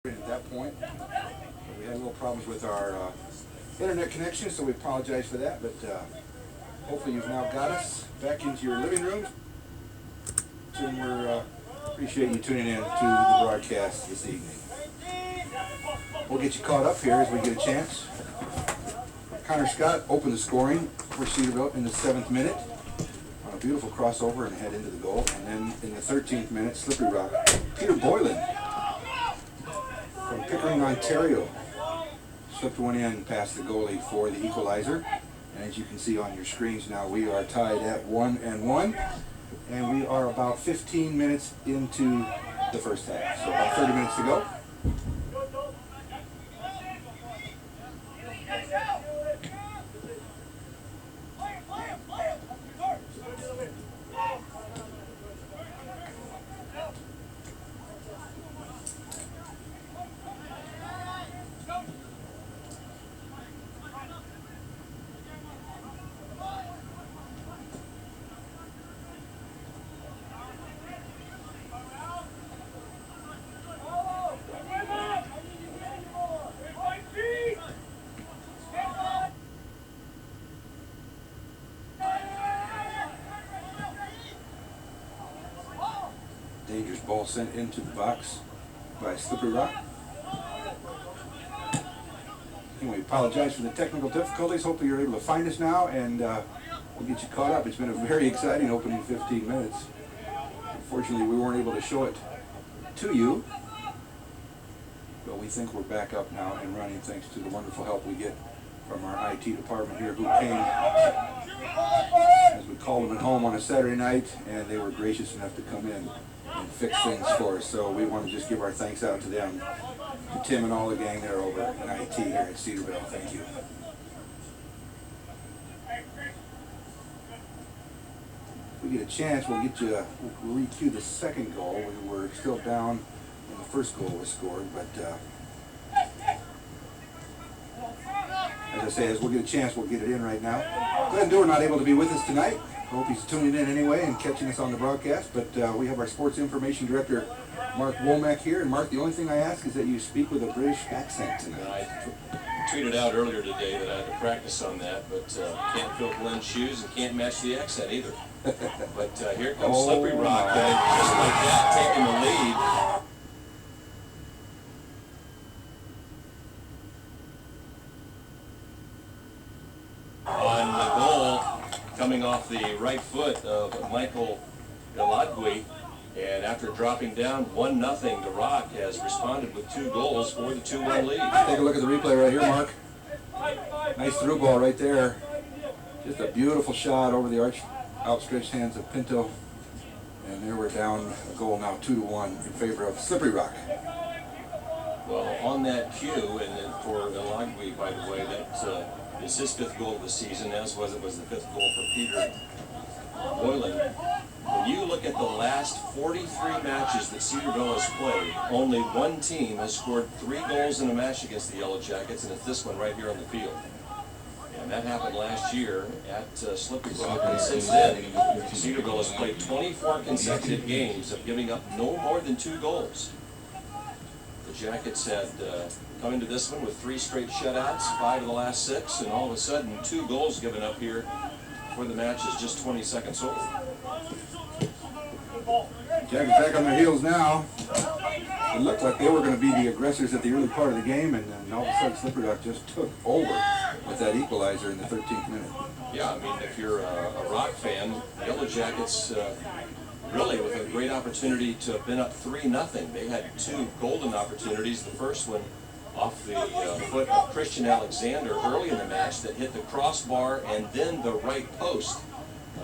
At that point, we had a little problems with our internet connection, so we apologize for that, but hopefully you've now got us back into your living rooms, and we appreciate you tuning in to the broadcast this evening. We'll get you caught up here as we get a chance. Connor Scott opened the scoring for Cederville in the 7th minute on a beautiful crossover and head into the goal, and then in the 13th minute, Slippery Rock, Peter Boylan from Pickering, Ontario, slipped one in past the goalie for the equalizer. And as you can see on your screens now, we are tied at 1-1, and we are about 15 minutes into the first half. So about 30 minutes to go. Dangerous ball sent into the box by Slippery Rock. And we apologize for the technical difficulties. Hopefully you're able to find us now, and we'll get you caught up. It's been a very exciting opening 15 minutes. Unfortunately, we weren't able to show it to you, but we think we're back up now and running thanks to the wonderful help we get from our IT department here, who came, as we called them at home on a Saturday night, and they were gracious enough to come in and fix things for us. So we want to just give our thanks out to them, to Tim and all the gang there over in IT here at Cederville. Thank you. If we get a chance, we'll get you, we'll re-cue the second goal. We were still down when the first goal was scored, but as I say, as we'll get a chance, we'll get it in right now. Glenn Dewar not able to be with us tonight. I hope he's tuning in anyway and catching us on the broadcast, but we have our sports information director, Mark Womack, here. And Mark, the only thing I ask is that you speak with a British accent tonight. I tweeted out earlier today that I had to practice on that, but can't fill Glenn's shoes and can't match the accent either. But here comes Slippery Rock, just like that, taking the lead. On the goal, coming off the right foot of Michael Eladgui, and after dropping down 1-0, the Rock has responded with 2 goals for the 2-1 lead. Take a look at the replay right here, Mark. Nice through ball right there. Just a beautiful shot over the outstretched hands of Pinto. And there we're down a goal now, 2-1 in favor of Slippery Rock. Well, on that cue, and then for Eladgui, by the way, that is his 5th goal of the season, as was the 5th goal for Peter Boylan. When you look at the last 43 matches that Cederville has played, only one team has scored 3 goals in a match against the Yellow Jackets, and it's this one right here on the field. And that happened last year at Slippery Rock, and since then, Cederville has played 24 consecutive games of giving up no more than 2 goals. The Jackets had come into this one with 3 straight shutouts, 5 of the last 6, and all of a sudden 2 goals given up here for the match is just 20 seconds old. Jackets back on their heels now. It looked like they were going to be the aggressors at the early part of the game, and then all of a sudden Slippery Rock just took over with that equalizer in the 13th minute. Yeah, I mean, if you're a Rock fan, the Yellow Jackets really with a great opportunity to have been up 3-0. They had 2 golden opportunities. The first one off the foot of Christian Alexander early in the match that hit the crossbar and then the right post.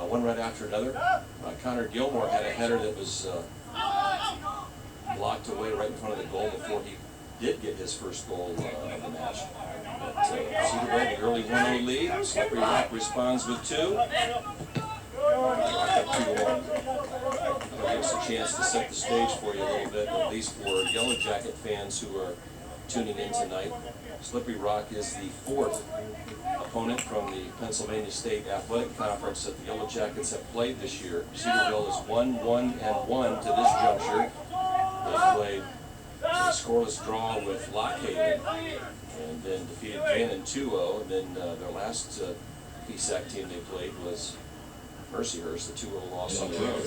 One right after another. Connor Gilmore had a header that was blocked away right in front of the goal before he did get his first goal of the match. But Cederville, the early 1-0 lead. Slippery Rock responds with 2. That'll give us a chance to set the stage for you a little bit, at least for Yellow Jacket fans who are tuning in tonight. Slippery Rock is the 4th opponent from the Pennsylvania State Athletic Conference that the Yellow Jackets have played this year. Cederville is 1-1-1 to this juncture. They played a scoreless draw with Lockhaven, and then defeated Gannon 2-0. And then their last PSAC team they played was Mercyhurst, the 2-0 loss on the road.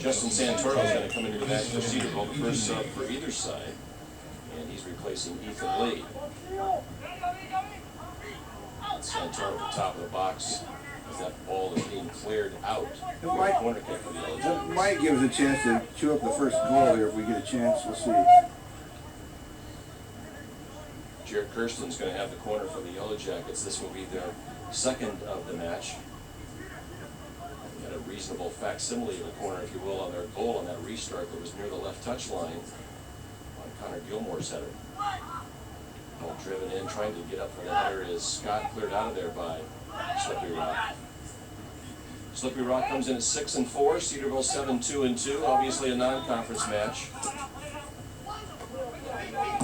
Justin Santoro is going to come into the match for Cederville, the first sub for either side, and he's replacing Ethan Lee. Santoro at the top of the box as that ball is being cleared out. Corner kick for the Yellow Jackets. That might give us a chance to chew up the first goal here if we get a chance. We'll see. Jared Kirsten's going to have the corner for the Yellow Jackets. This will be their second of the match. They had a reasonable facsimile of the corner, if you will, on their goal on that restart that was near the left touch line on Connor Gilmore's header. Ball driven in, trying to get up for the header is Scott, cleared out of there by Slippery Rock. Slippery Rock comes in at 6-4, Cederville 7-2-2, obviously a non-conference match.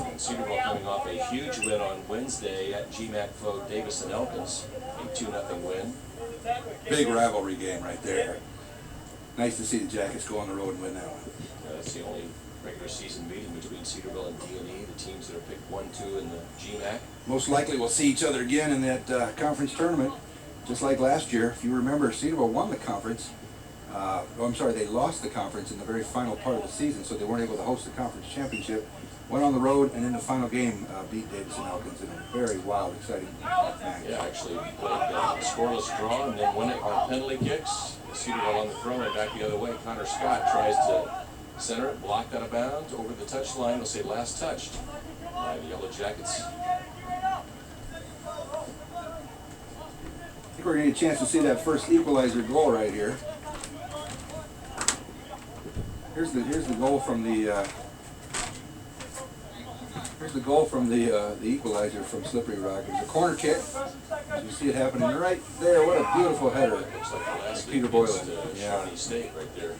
And Cederville coming off a huge win on Wednesday at GMAC foe Davis and Elkins, a 2-0 win. Big rivalry game right there. Nice to see the Jackets go on the road and win that one. That's the only regular season meeting between Cederville and D&E, the teams that are picked 1-2 in the GMAC. Most likely we'll see each other again in that conference tournament, just like last year. If you remember, Cederville won the conference. They lost the conference in the very final part of the season, so they weren't able to host the conference championship. Went on the road, and in the final game, beat Davis and Elkins in a very wild, exciting match. Yeah, actually played a scoreless draw, and then won it on penalty kicks. Cederville on the throw and back the other way. Connor Scott tries to center it, blocked out of bounds, over the touch line. We'll say last touched by the Yellow Jackets. I think we're going to get a chance to see that first equalizer goal right here. Here's the goal from the the equalizer from Slippery Rock. It was a corner kick. As you see it happening right there. What a beautiful header. Looks like the last Peter Boylan. Yeah. Shawnee State right there.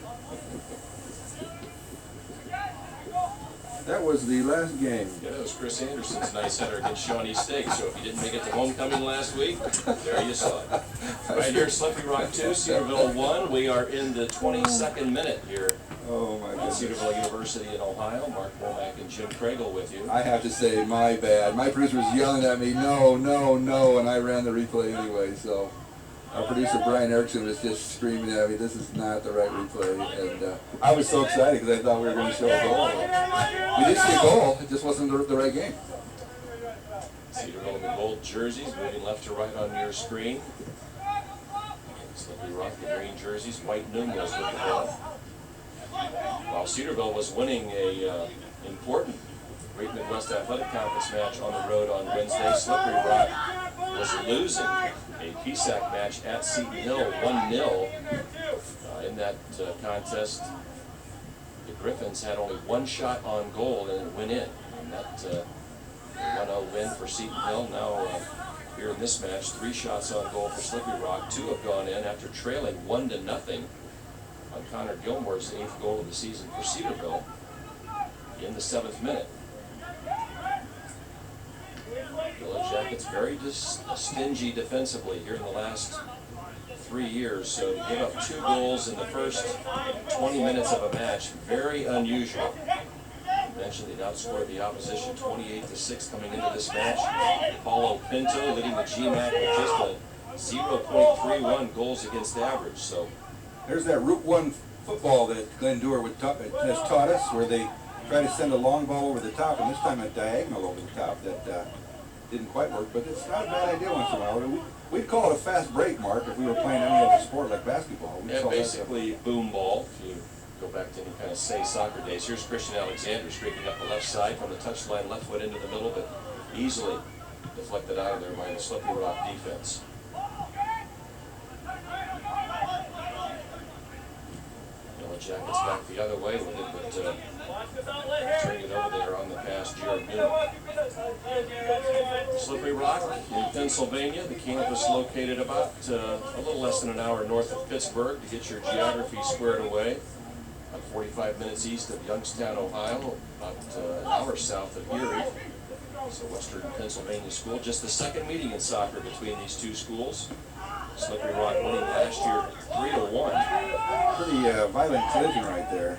That was the last game. Yeah, that was Chris Anderson's nice header against Shawnee State. So if you didn't make it to homecoming last week, there you saw it. Right here, Slippery Rock 2, Cederville 1. We are in the 22nd minute here. Oh my goodness. Cederville University in Ohio. Mark Womack and Jim Craigle with you. I have to say, my bad. My producer was yelling at me, no, no, no, and I ran the replay anyway. So our producer, Brian Erickson, was just screaming at me, this is not the right replay. And I was so excited because I thought we were going to show a goal. We did see a goal, it just wasn't the right game. Cederville in the gold jerseys, moving left to right on your screen. Slippery Rock, the green jerseys, white numerals with the ball. While Cederville was winning a important Great Midwest Athletic Conference match on the road on Wednesday, Slippery Rock was losing a PSAC match at Seton Hill 1-0. In that contest, the Griffins had only one shot on goal and it went in. And that 1-0 win for Seton Hill. Now here in this match, 3 shots on goal for Slippery Rock. 2 have gone in after trailing 1-0 on Connor Gilmore's 8th goal of the season for Cederville in the 7th minute. Yellow Jackets very stingy defensively here in the last 3 years, so to give up 2 goals in the first 20 minutes of a match, very unusual. I mentioned they'd outscored the opposition 28-6 coming into this match. Paulo Pinto leading the GMAC with just a 0.31 goals against average. So there's that Route 1 football that Glenn Dewar has taught us, where they try to send a long ball over the top, and this time a diagonal over the top that didn't quite work, but it's not a bad idea once in a while. We'd call it a fast break, Mark, if we were playing any other sport like basketball. Yeah, basically boom ball, if you go back to any kind of say soccer days. Here's Christian Alexander streaking up the left side from the touchline, left foot into the middle, but easily deflected out of there by the Slippery Rock defense. Yellow Jackets back the other way with it, but turning it over there on the pass, Jared Newman. Slippery Rock in Pennsylvania, the campus located about a little less than an hour north of Pittsburgh, to get your geography squared away. About 45 minutes east of Youngstown, Ohio, about an hour south of Erie. So Western Pennsylvania school. Just the second meeting in soccer between these two schools. Slippery Rock winning last year 3-1. Pretty violent collision right there.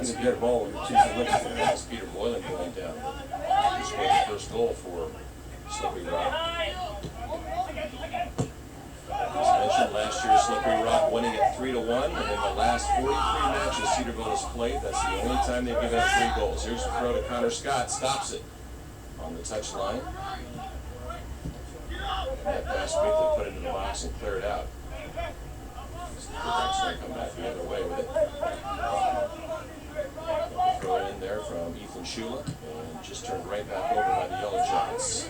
That's a dead ball with a chance to look at that. That's Peter Boylan going down. He scored the first goal for Slippery Rock. As mentioned, last year Slippery Rock winning at 3-1, and in the last 43 matches Cederville has played, that's the only time they've given up 3 goals. Here's the throw to Connor Scott, stops it on the touch line. And that pass quickly put it in the box and clear it out. Rock's going to come back the other way with it. Throw it in there from Ethan Shula, and just turned right back over by the Yellow Jackets.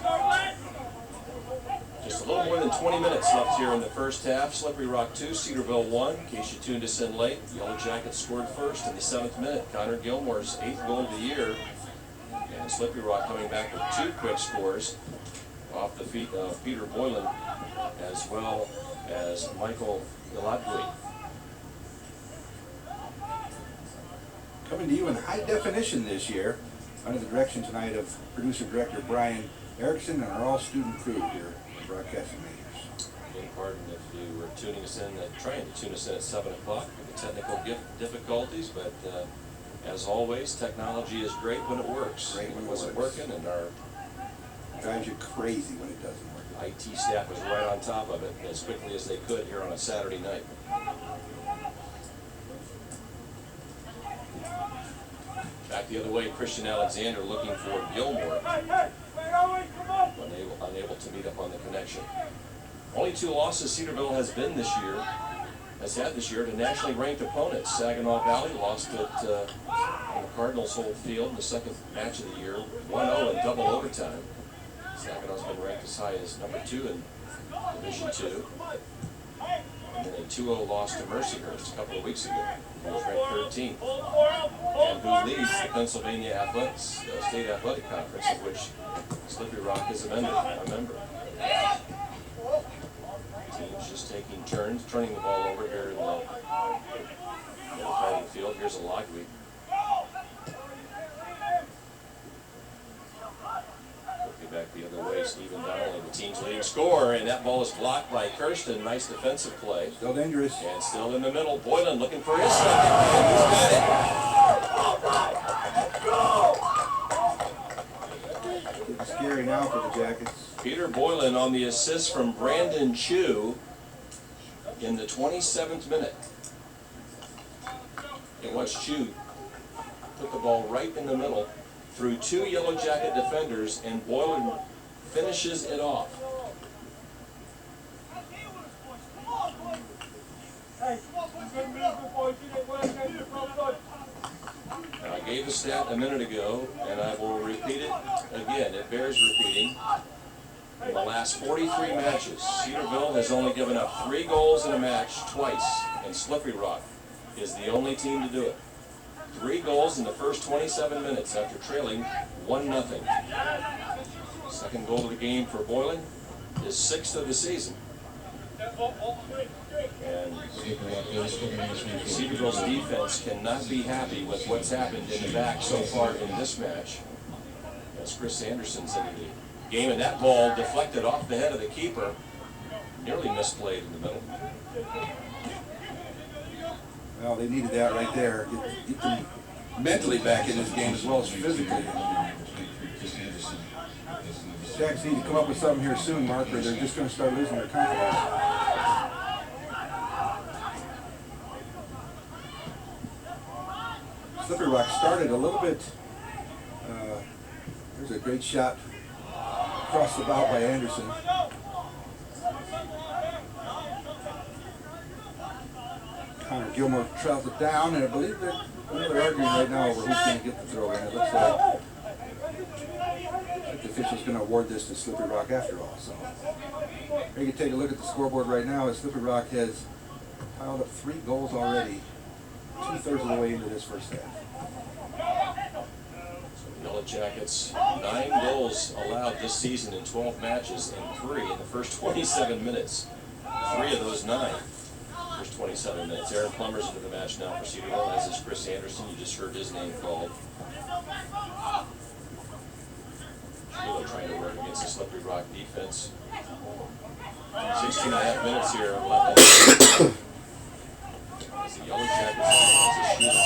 Just a little more than 20 minutes left here in the first half. Slippery Rock 2, Cederville 1. In case you tuned us in late, Yellow Jackets scored first in the 7th minute. Connor Gilmore's 8th goal of the year. And Slippery Rock coming back with 2 quick scores off the feet of Peter Boylan, as well as Michael Ilatgui. Coming to you in high definition this year, under the direction tonight of producer-director Brian Erickson and our all-student crew here at Broadcasting Majors. Pardon if you were tuning us in, trying to tune us in at 7 o'clock with the technical difficulties, but as always, technology is great when it works. Great when it wasn't works. working, and our Drives you crazy when it doesn't work. IT staff was right on top of it as quickly as they could here on a Saturday night. Back the other way, Christian Alexander looking for Gilmore. Unable to meet up on the connection. Only 2 losses Cederville has had this year to nationally ranked opponents. Saginaw Valley lost it on the Cardinals' home field in the 2nd match of the year, 1-0 in double overtime. Saginaw's been ranked as high as number 2 in Division 2. And then a 2-0 loss to Mercyhurst a couple of weeks ago, who was ranked 13th. And who leads the Pennsylvania State Athletic Conference, of which Slippery Rock is a member. Teams just taking turns, turning the ball over here in the middle part of the field. Here's Ilatgui. Back the other way, Stephen Donnelly, the team's leading scorer, and that ball is blocked by Kirsten. Nice defensive play. Still dangerous. And still in the middle, Boylan looking for his second, and he's got it. It's scary now for the Jackets. Peter Boylan on the assist from Brandon Chu in the 27th minute. And watch Chu put the ball right in the middle through 2 Yellow Jacket defenders, and Boylan finishes it off. Now, I gave the stat a minute ago, and I will repeat it again. It bears repeating. In the last 43 matches, Cederville has only given up 3 goals in a match twice, and Slippery Rock is the only team to do it. 3 goals in the first 27 minutes after trailing 1-0. Second goal of the game for Boylan, his 6th of the season. And Cederville's defense cannot be happy with what's happened in the back so far in this match. As Chris Anderson's into the game, and that ball deflected off the head of the keeper, nearly misplayed in the middle. Well, they needed that right there. Get them mentally back in this game as well as physically. Jacks need to come up with something here soon, Mark, or they're just going to start losing their confidence. Slippery Rock started a little bit. There's a great shot across the bow by Anderson. Connor Gilmore trails it down, and I believe they're arguing right now over who's going to get the throw in. It looks like the official's going to award this to Slippery Rock after all. So you can take a look at the scoreboard right now as Slippery Rock has piled up 3 goals already, 2/3 of the way into this first half. Yellow Jackets, 9 goals allowed this season in 12 matches, and 3 in the first 27 minutes. 3 of those 9. First 27 minutes. Aaron Plummer's into the match now for Cederville, as is Chris Anderson. You just heard his name called. Shula trying to work against the Slippery Rock defense. 16.5 minutes here left. As the Yellow Jackets offense is shooting.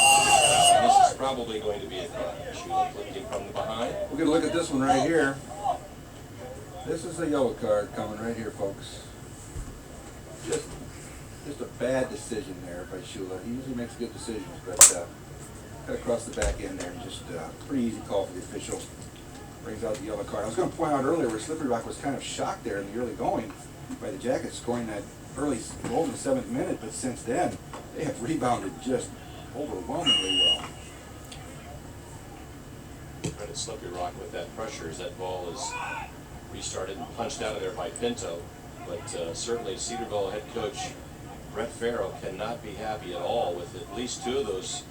And this is probably going to be a card. Shula flipped him from the behind. We're going to look at this one right here. This is a yellow card coming right here, folks. Just a bad decision there by Shula. He usually makes good decisions, but got across the back end there and just pretty easy call for the official. Brings out the yellow card. I was going to point out earlier where Slippery Rock was kind of shocked there in the early going by the Jackets scoring that early goal in the 7th minute, but since then they have rebounded just overwhelmingly well. Credit Slippery Rock with that pressure as that ball is restarted and punched out of there by Pinto. But certainly Cederville head coach Brett Farrell cannot be happy at all with at least 2 of those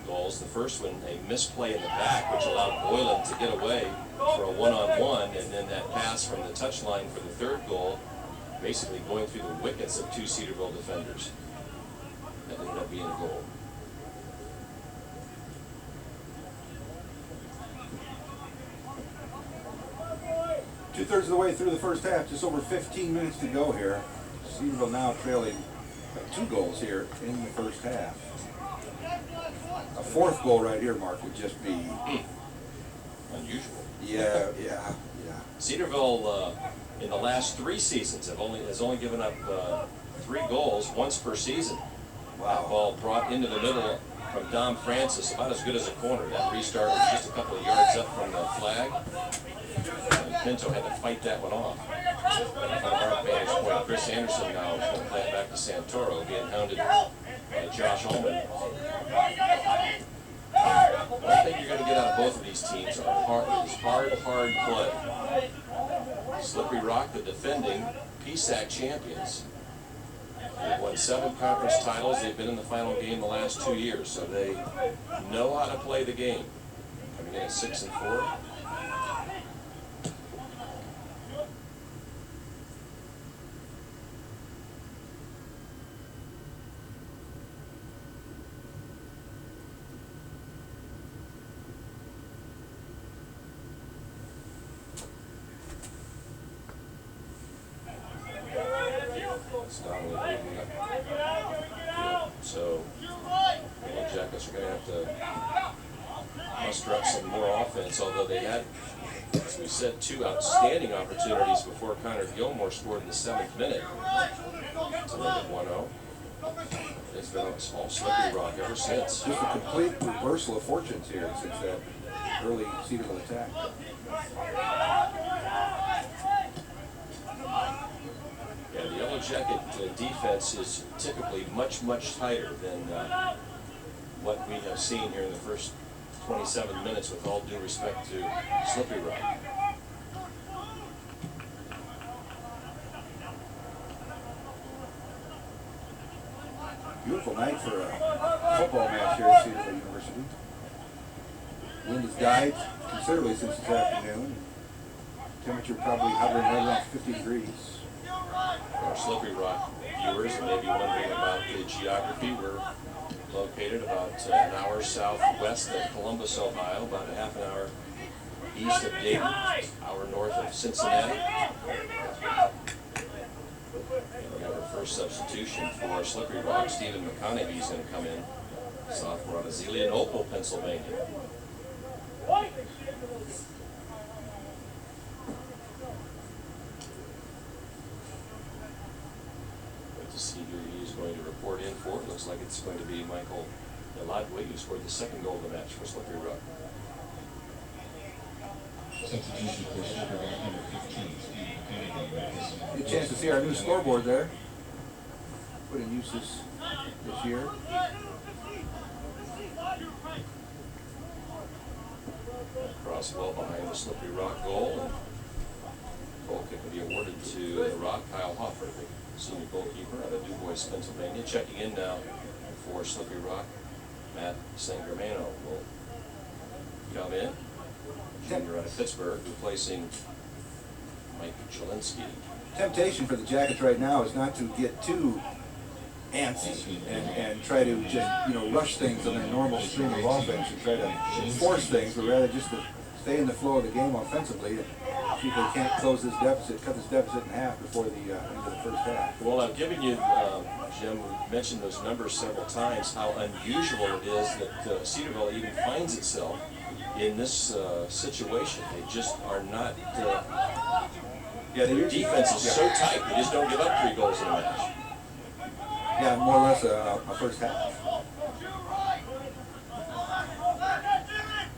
goals. The first one, a misplay in the back, which allowed Boylan to get away for a one-on-one, and then that pass from the touchline for the 3rd goal, basically going through the wickets of 2 Cederville defenders. That ended up being a goal. Two-thirds of the way through the first half, just over 15 minutes to go here. Cederville now trailing 2 goals here in the first half. A 4th goal right here, Mark, would just be unusual. Yeah. Cederville in the last 3 seasons has only given up 3 goals once per season. Wow. That ball brought into the middle from Dom Francis, about as good as a corner. That restart was just a couple of yards up from the flag. And Pinto had to fight that one off. From our vantage point, Chris Anderson now is going to play it back to Santoro, being hounded by Josh Ullman. One thing you're going to get out of both of these teams is hard play. Slippery Rock, the defending PSAC champions. They've won 7 conference titles. They've been in the final game the last 2 years, so they know how to play the game. Coming in at 6-4. So the Jackets are going to have to muster up some more offense, although they had, as we said, 2 outstanding opportunities before Connor Gilmore scored in the 7th minute to make it 1-0. It's been a small Slippery Rock ever since. Just a complete reversal of fortunes here since that early Cederville attack. Yeah, the Yellow Jacket defense is typically much tighter than what we have seen here in the first 27 minutes, with all due respect to Slippery Rock. Beautiful night for a football match here at Cederville University. Wind has died considerably since this afternoon. Temperature probably hovering right around 50 degrees. Our Slippery Rock viewers may be wondering about the geography. We're located about an hour southwest of Columbus, Ohio, about a half an hour east of Dayton, an hour north of Cincinnati. And we have our first substitution for our Slippery Rock. Stephen McConaughey is going to come in, sophomore out of Zelienople, Pennsylvania. See who he's going to report in for. It looks like it's going to be Michael Eladwig, who scored the 2nd goal of the match for Slippery Rock. Substitution for Slippery Rock, number 15, Steve McConaughey. Good chance to see our new scoreboard there. Put in use this year. Cross well behind the Slippery Rock goal, and goal kick will be awarded to the Rock. Kyle Hoffer, the senior goalkeeper out of Du Bois, Pennsylvania. Checking in now for Slippery Rock, Matt Sangermano will come in. Junior out of Pittsburgh, replacing Mike Jelinski. Temptation for the Jackets right now is not to get too antsy and try to just, rush things on their normal stream of offense and try to force things, but rather just to stay in the flow of the game offensively and see if they can't close this deficit, cut this deficit in half before the end of the first half. Well, I've given you, Jim, we mentioned those numbers several times, how unusual it is that Cederville even finds itself in this situation. They just are not, their defense is so tight, they just don't give up 3 goals in a match. Yeah, more or less a first half.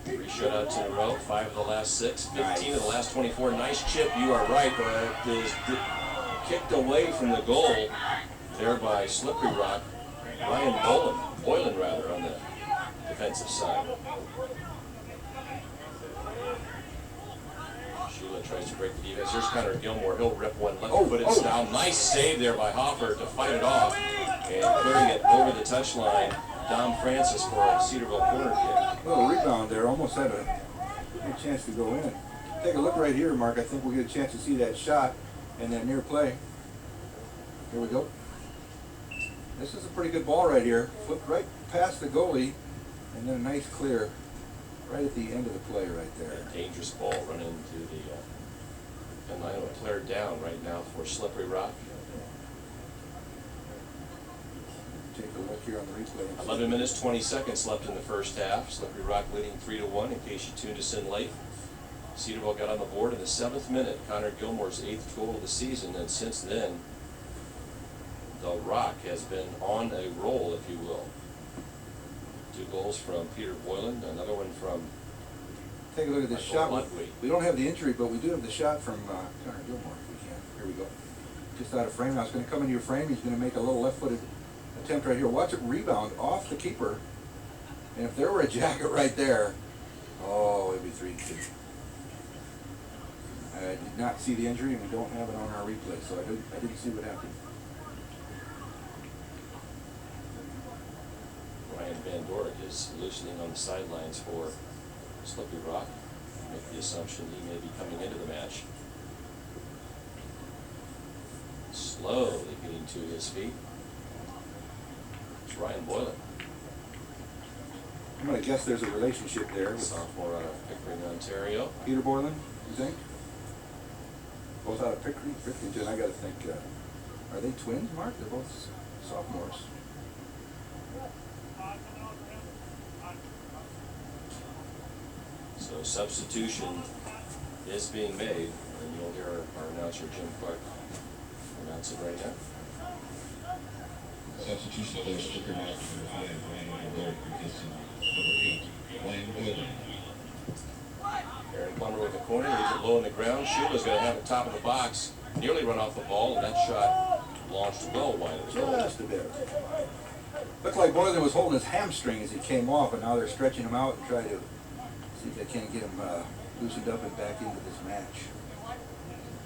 3 shutouts in a row, 5 of the last 6, 15 of the last 24. Nice chip, you are right, but it is kicked away from the goal there by Slippery Rock. Ryan Boylan rather, on the defensive side. Sheila tries to break the defense. Here's Connor Gilmore. He'll rip one left-footed style. Nice save there by Hoffer to fight it off. And clearing it over the touchline, Dom Francis for a Cederville corner kick. A little rebound there. Almost had a good chance to go in. Take a look right here, Mark. I think we'll get a chance to see that shot and that near play. Here we go. This is a pretty good ball right here. Flipped right past the goalie, and then a nice clear right at the end of the play right there. A dangerous ball running into the pen line. Cleared down right now for Slippery Rock. Take a look here on the replay. 11 minutes, 20 seconds left in the first half. Slippery Rock leading 3-1 in case you tuned us in late. Cederville got on the board in the 7th minute. Connor Gilmore's 8th goal of the season, and since then, the Rock has been on a roll, if you will. 2 goals from Peter Boylan, another one from Take a look at this shot. Ludwig. We don't have the injury, but we do have the shot from Connor Gilmore, if we can. Here we go. Just out of frame. Now it's going to come into your frame. He's going to make a little left-footed attempt right here. Watch it rebound off the keeper. And if there were a jacket right there, oh, it'd be 3-2. I did not see the injury, and we don't have it on our replay, so I didn't see what happened. Ryan Van Dorick is loosening on the sidelines for Slippery Rock. Make the assumption he may be coming into the match. Slowly getting to his feet. It's Ryan Boylan. I'm going to guess there's a relationship there with Sophomore out of Pickering, Ontario. Peter Boylan, you think? Both out of Pickering, and I got to think, are they twins, Mark? They're both sophomores. So substitution is being made, and you'll hear our announcer Jim Clark announce it right now. Substitution for Slippery Rock, number 5, Ryan Boylan, replacing number 8, Ryan Boylan. Aaron Plummer with the corner, leaves it low on the ground. Sheila's going to have it top of the box, nearly run off the ball, and that shot launched well wide of the goal. Just a bit. Looked like Boylan was holding his hamstring as he came off, and now they're stretching him out and trying to see if they can't get him loosened up and back into this match.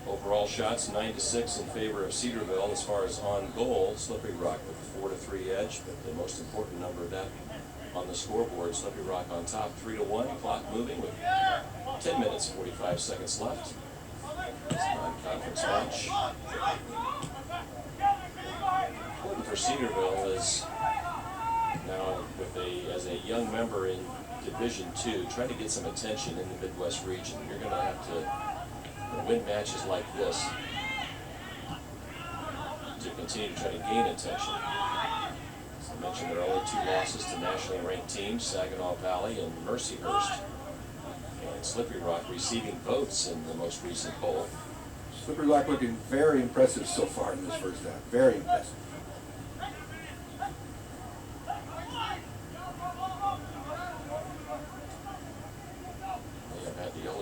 Overall shots 9-6 in favor of Cederville. As far as on goal, Slippery Rock with a 4-3 edge, but the most important number of that on the scoreboard, Slippery Rock on top 3-1. Clock moving with 10 minutes 45 seconds left. It's a non-conference match. Important for Cederville is now as a young member in Division II, trying to get some attention in the Midwest region. You're going to have to win matches like this to continue to try to gain attention. As I mentioned, there are only 2 losses to nationally ranked teams, Saginaw Valley and Mercyhurst. And Slippery Rock receiving votes in the most recent poll. Slippery Rock looking very impressive so far in this first half. Very impressive.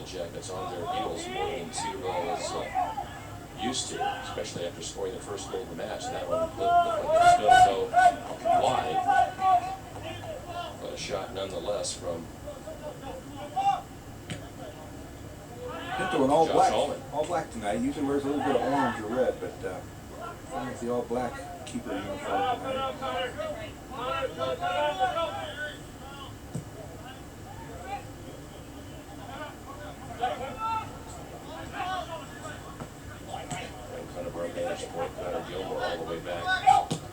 Jackets on their heels more than Cederville is used to, especially after scoring the first goal of the match. That one looked like it was going to go wide, but a shot nonetheless from Pinto in all black tonight. Usually wears a little bit of orange or red, but I think the all black keeper uniform tonight. Connor Gilmore all the way back,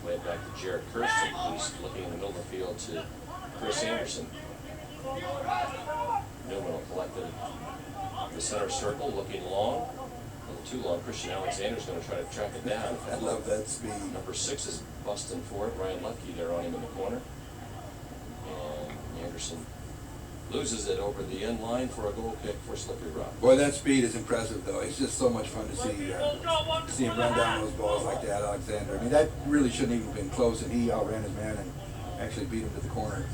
played back to Jared Kirsten, who's looking in the middle of the field to Chris Anderson. Newman will collect it the center circle, looking long. A little too long. Christian Alexander's going to try to track it down. I love that speed. Number 6 is busting for it. Ryan Lucky there on him in the corner. And Anderson loses it over the end line for a goal kick for Slippery Rock. Boy, that speed is impressive, though. It's just so much fun to see him run down those balls like that, Alexander. I mean, that really shouldn't even have been close, and he outran his man and actually beat him to the corner.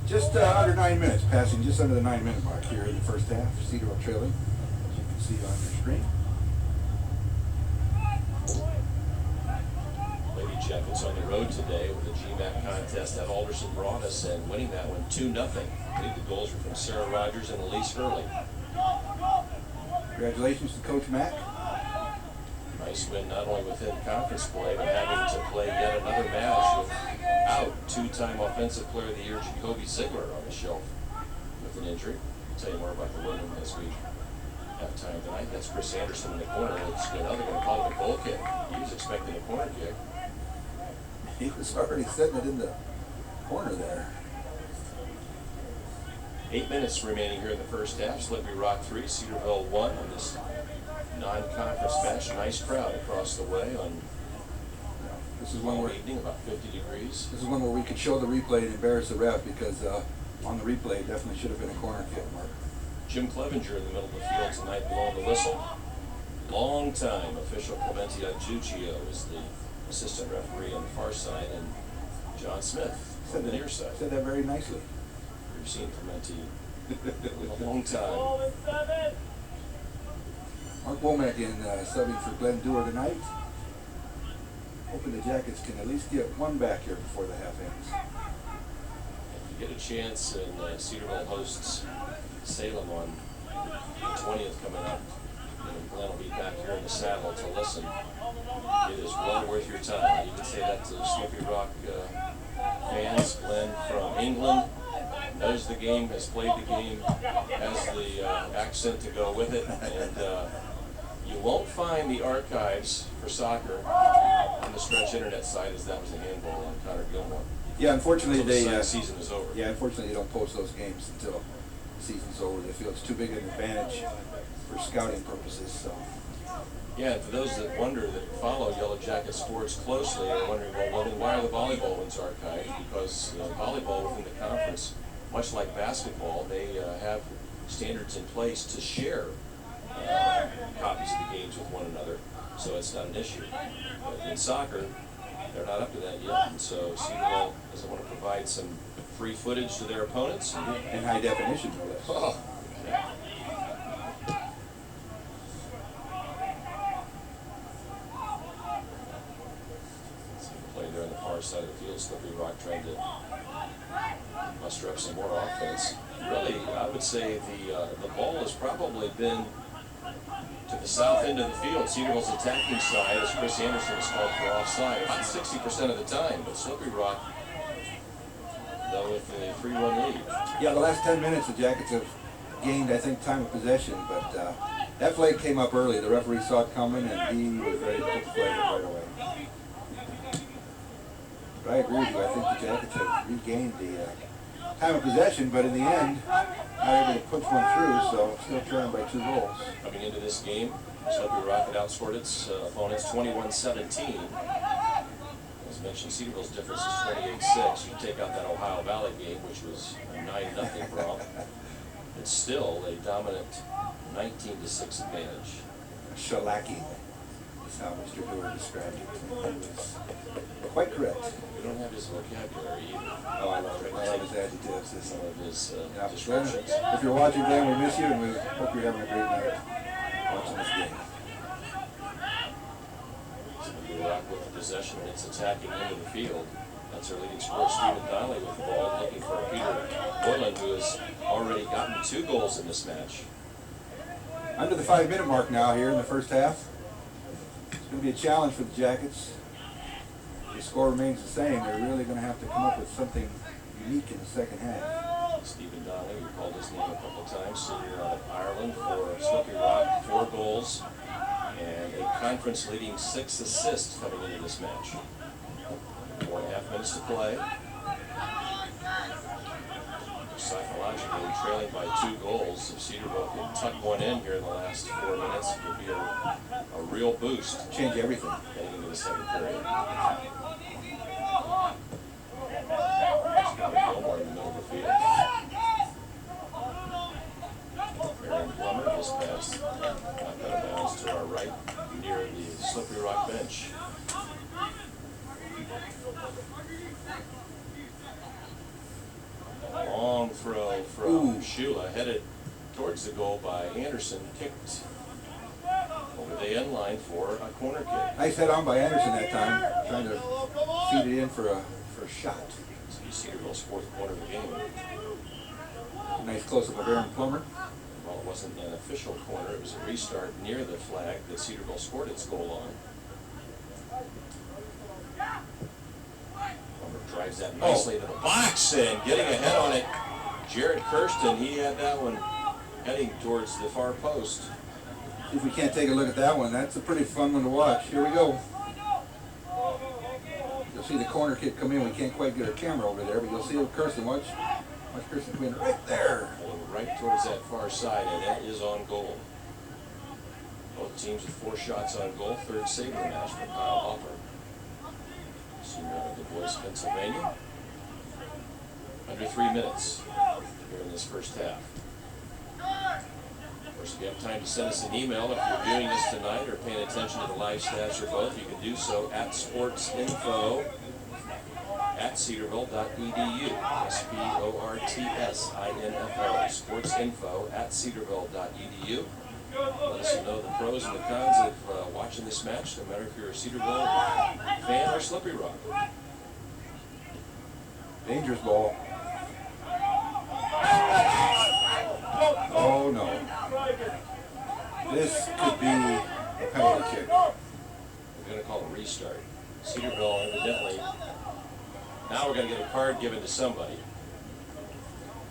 Just under 9 minutes, passing just under the 9-minute mark here in the first half. Cederville trailing, as you can see on your screen. Lady Jackets on the road today with the GMAC contest at Alderson brought us, and winning that one 2-0. I think the goals were from Sarah Rogers and Elise Hurley. Congratulations to Coach Mack. Nice win not only within conference play, but having to play yet another match without two-time Offensive Player of the Year Jacoby Ziegler on the shelf with an injury. I'll tell you more about the win as we have time tonight. That's Chris Anderson in the corner. It's another going to call it a goal kick. He was expecting a corner kick. He was already setting it in the corner there. 8 minutes remaining here in the first half. Slippery Rock 3, Cederville 1 on this non-conference match. Nice crowd across the way on This is one where evening, about 50 degrees. this is one where we could show the replay and embarrass the ref, because on the replay it definitely should have been a corner kick, Mark. Jim Clevenger in the middle of the field tonight blowing the whistle. Long time official Clemente Adjuccio is the assistant referee on the far side, and John Smith on the near side. Said that very nicely. We've seen Clemente a long time. Mark Womack in subbing for Glenn Dewar tonight. Hoping the Jackets can at least get one back here before the half ends. If you get a chance, and Cederville hosts Salem on the 20th coming up, and Glenn will be back here in the saddle to listen. It is well worth your time. You can say that to Slippery Rock fans. Glenn from England knows the game, has played the game, has the accent to go with it, and you won't find the archives for soccer on the Stretch Internet site, as that was a handball on Connor Gilmore. Yeah, unfortunately The season is over. Yeah, unfortunately they don't post those games until the season's over. They feel it's too big an advantage for scouting purposes. So. Yeah, and for those that wonder, that follow Yellow Jacket sports closely, are wondering, well, then why are the volleyball ones archived? Because volleyball within the conference, much like basketball, they have standards in place to share copies of the games with one another, so it's not an issue. But in soccer, they're not up to that yet, and so Cederville doesn't want to provide some free footage to their opponents. In high definition, no less. Oh, yeah. Play there on the far side of the field. Slippery Rock trying to muster up some more offense. Really, I would say the ball has probably been to the south end of the field. Cederville's attacking side, as Chris Anderson is called for offside, about 60% of the time. But Slippery Rock, though, with a 3-1 lead. Yeah, the last 10 minutes the Jackets have gained, I think, time of possession, but that flag came up early. The referee saw it coming, and he was ready to put the flag up right away. But I agree with you. I think the Jackets have regained the time of possession, but in the end, not able to push one through, so still trailing by 2 goals. Coming into this game, Slippery Rock had outscored its opponents 21-17. As mentioned, Cederville's difference is 28-6. You take out that Ohio Valley game, which was a 9-0 brawl. It's still a dominant 19-6 advantage. Shellacking is how Mr. Dewar described it. He was quite correct. We don't have his vocabulary either. Oh, I love it. I love his adjectives. This Some of his Yeah, descriptions. if you're watching, Dan, we miss you, and we hope you're having a great night watching this game. Slippery Rock with the possession, and it's attacking into the field. That's our leading scorer, Stephen Donnelly, with the ball, looking for Peter Boylan, who has already gotten 2 goals in this match. Under the 5-minute mark now here in the first half. It's going to be a challenge for the Jackets. If the score remains the same, they're really going to have to come up with something unique in the second half. Stephen Donnelly, we called his name a couple of times, senior out of Ireland for Slippery Rock, 4 goals and a conference-leading 6 assists coming into this match. 4.5 minutes to play. Psychological logically, trailing by 2 goals. If Cederville could tuck one in here in the last 4 minutes, it would be a real boost. Change everything. Heading into the second period. Gilmore in the middle of the field. Aaron Plummer just passed. Knocked out of bounds to our right near the Slippery Rock bench. Long throw from Shula, headed towards the goal by Anderson, kicked over the end line for a corner kick. Nice head on by Anderson that time, trying to feed it in for a shot. So you see Cederville's 4th corner of the game. Nice close-up of Aaron Plummer. Well, it wasn't an official corner, it was a restart near the flag that Cederville scored its goal on. Plummer drives that nicely to the box and getting ahead on it. Jared Kirsten, he had that one heading towards the far post. See if we can't take a look at that one. That's a pretty fun one to watch. Here we go. You'll see the corner kick come in. We can't quite get our camera over there, but you'll see Kirsten. Watch Kirsten come in right there. Heading right towards that far side, and that is on goal. Both teams with 4 shots on goal. 3rd save of the match for Kyle Hopper. Senior out of Du Bois, Pennsylvania. Under 3 minutes here in this first half. Of course, if you have time to send us an email, if you're viewing this tonight or paying attention to the live stats or both, you can do so at sportsinfo@cederville.edu. sportsinfo sportsinfo@cederville.edu. Let us know the pros and the cons of watching this match, no matter if you're a Cederville fan or Slippery Rock. Dangerous ball. Oh no. This could be a penalty kick. We're going to call a restart. Cederville evidently. Now we're going to get a card given to somebody. I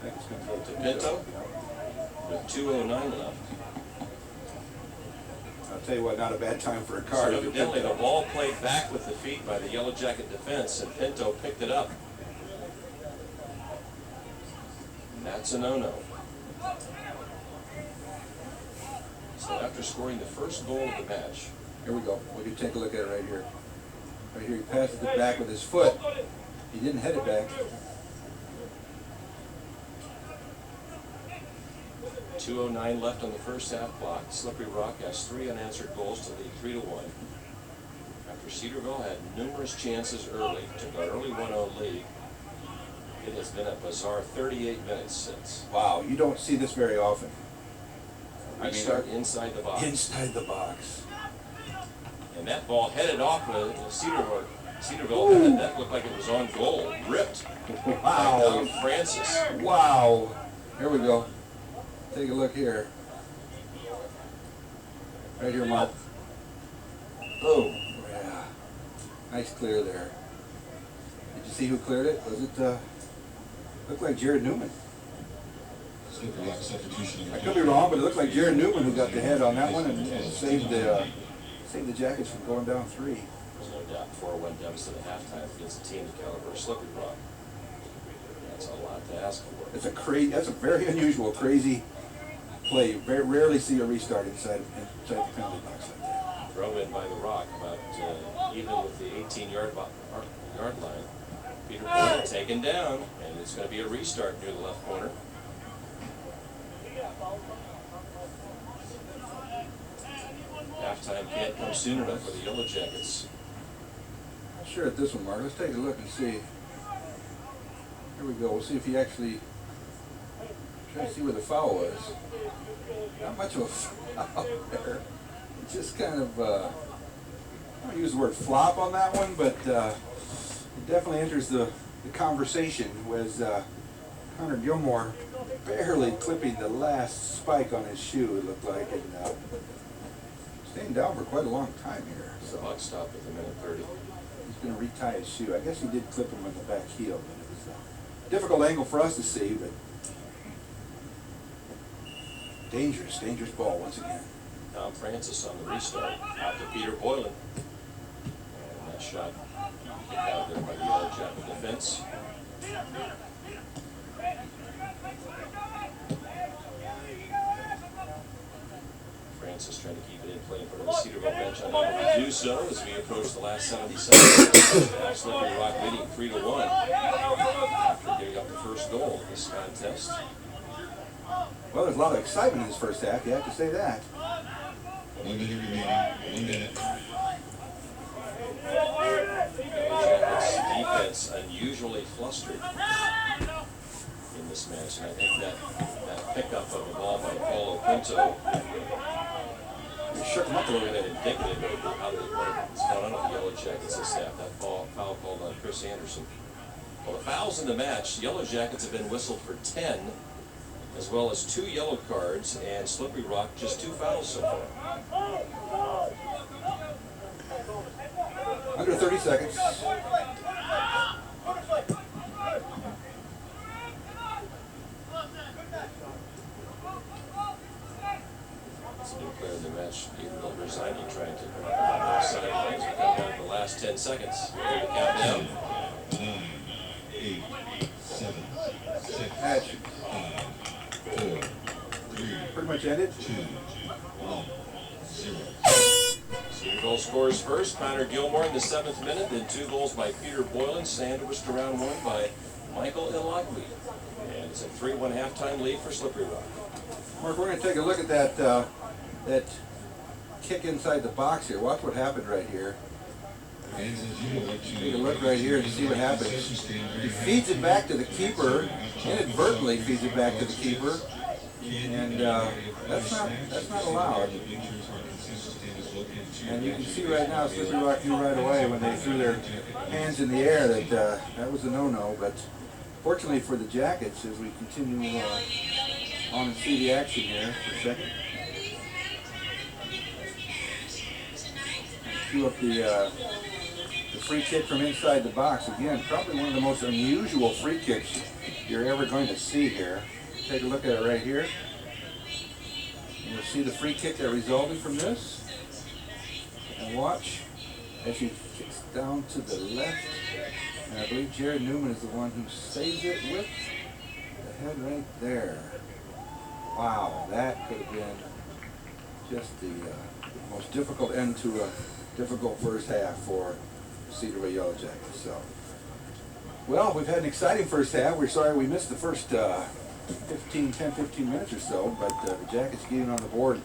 think it's going to go To Pinto with 2:09 left. I'll tell you what, not a bad time for a card. So evidently the ball played back with the feet by the Yellow Jacket defense, and Pinto picked it up. That's a no-no. So after scoring the first goal of the match, Here we go. We can take a look at it right here. Right here, he passes it back with his foot. He didn't head it back. 2:09 left on the first half clock. Slippery Rock has 3 unanswered goals to lead 3-1. After Cederville had numerous chances early, took an early 1-0 lead. It has been a bizarre 38 minutes since. Wow, you don't see this very often. Restart inside the box. Inside the box. And that ball headed off Cederville. Cederville had that looked like it was on goal. Ripped. Wow. Francis. Wow. Here we go. Take a look here. Right here, Mark. Boom. Yeah. Nice clear there. Did you see who cleared it? Was it, looked like Jared Newman. Slippery Rock substitution. I could be wrong, but it looked like Jared Newman who got the head on that one and saved the Jackets from going down 3. There's no doubt 4-1 deficit at halftime against a team the caliber of Slippery Rock. That's a lot to ask for. That's a very unusual, crazy play. You very rarely see a restart inside the penalty box like that. Throw in by the Rock, about even with the 18-yard line. Peter Boyle taken down, and it's going to be a restart near the left corner. Halftime can't come soon enough for the Yellow Jackets. Sure at this one, Mark. Let's take a look and see. Here we go. We'll see if he actually try to see where the foul was. Not much of a foul there. It just kind of I don't use the word flop on that one, but it definitely enters the conversation. Was Connor Gilmore barely clipping the last spike on his shoe, it looked like, and staying down for quite a long time here. So Buck stopped at the minute 30. he's going to retie his shoe. I guess he did clip him on the back heel, but it was a difficult angle for us to see, but dangerous ball once again. Tom Francis on the restart, out to Peter Boylan. And that shot kicked out there by the Yellow Jacket defense. Francis trying to keep it in play in front of the Cederville bench. Unable to do so as we approach the last 70 seconds. Now Slippery Rock leading 3-1 after giving up the first goal in this contest. Well, there's a lot of excitement in this first half, you have to say that. 1 minute remaining. 1 minute. Jackets defense unusually flustered in this match, and I think that pickup of the ball by Paulo Pinto Shook them up a little bit. indicative of how it's gone on with the Yellow Jackets this half. That foul called on Chris Anderson. Well, the fouls in the match, the Yellow Jackets have been whistled for 10, as well as 2 yellow cards, and Slippery Rock just 2 fouls so far. Under 30 seconds. It's a new player in the match, Gabriel Berzani, trying to come up on those sidelines. We've come down to the last 10 seconds. We're going to count down. 9, 8, 7, 6, Match 5, 4, 3, pretty much ended. 2, 1, 0. Cederville scores first. Connor Gilmore in the 7th minute, then 2 goals by Peter Boylan, sandwiched to round 1 by Michael Ilagui. And it's a 3-1 halftime lead for Slippery Rock. Mark, we're going to take a look at that that kick inside the box here. Watch what happened right here. Take a look right here and see what happens. He feeds it back to the keeper, inadvertently feeds it back to the keeper, and that's not allowed. And you can see right now, Slippery Rock knew right away when they threw their hands in the air that that was a no-no. But fortunately for the Jackets, as we continue on and see the action here for a second. Cue up the free kick from inside the box. Again, probably one of the most unusual free kicks you're ever going to see here. Take a look at it right here. And you'll see the free kick that resulted from this. And watch as she kicks down to the left. And I believe Jared Newman is the one who saves it with the head right there. Wow, that could have been just the most difficult end to a difficult first half for the Cederville Yellow Jackets. So, well, we've had an exciting first half. We're sorry we missed the first 10-15 minutes or so, but the Jackets getting on the board